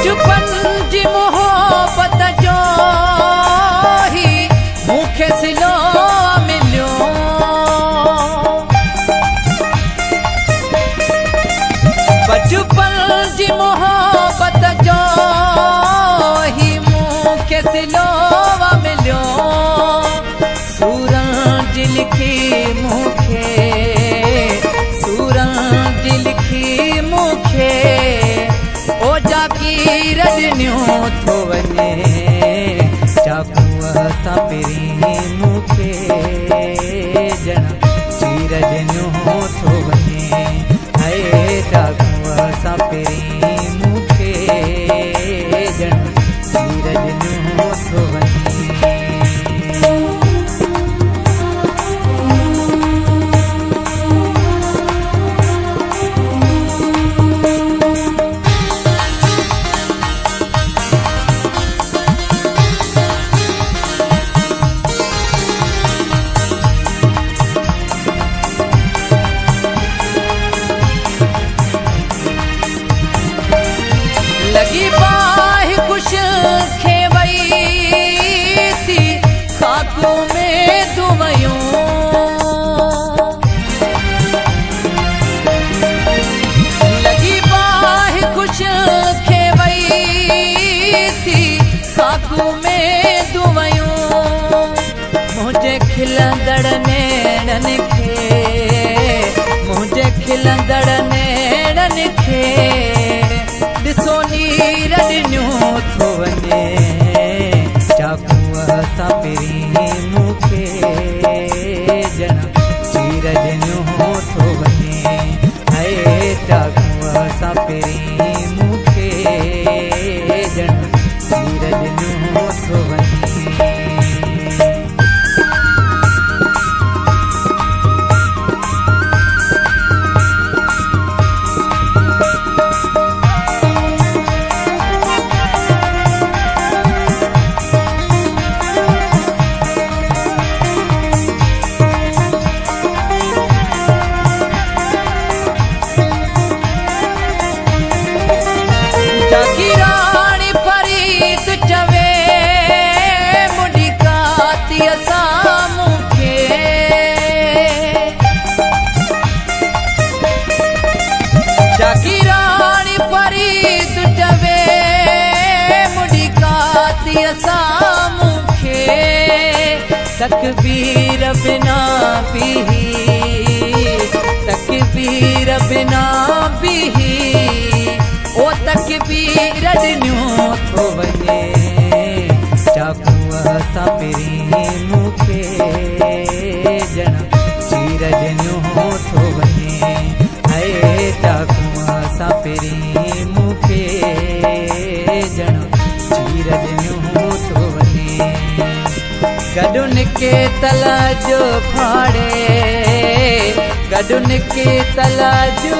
बचपन जी मोहब्बत जो ही मूंखे सिलो मिलियो। बचपन जी मोहब्बत जो ही मूंखे सिलो मिलियो। सूरन जी लिखी मूंखे, सूरन जी लिखी मूंखे ओ जाकीर ॾिनियो थो वञे। चाकूअ सां पहिरीं मूंखे ॼण चीर ॾिनियो थो वञे। हाय चाकूअ सां पहिरीं मूंखे ॼण चीर ॾिनियो थो वञे। लगी बाहि कुछ खेवई थी खाकू में दुवयूं। लगी बाहि कुछ खेवई थी खाकू में दुवयूं। मुझे खिलंदड़ नेड़न खे, मुझे खिलंदड़ नेड़न खे ॾिसो नीर ॾिनियो थो वञे। चाकूअ सां पहिरीं मूंखे ॼण चीर ॾिनियो थो वञे। हाय चाकूअ सां पहिरीं मूंखे ॼण चीर ॾिनियो थो वञे। जागीराणी फरीद चवे मुंडी कातीअ सां मूंखे। जागीराणी फरीद चवे मुंडी कातीअ सां मूंखे। तकबीर बिना बीही, तकबीर बिना बीही ओ तकबीर ॾिनियो थो वञे। चाकूअ सां पहिरीं मूंखे ॼण चीर ॾिनियो थो वञे। हाय चाकूअ सां पहिरीं मूंखे ॼण चीर ॾिनियो थो वञे। गॾुनि के तला जो फाड़े, गॾुनि के तला जो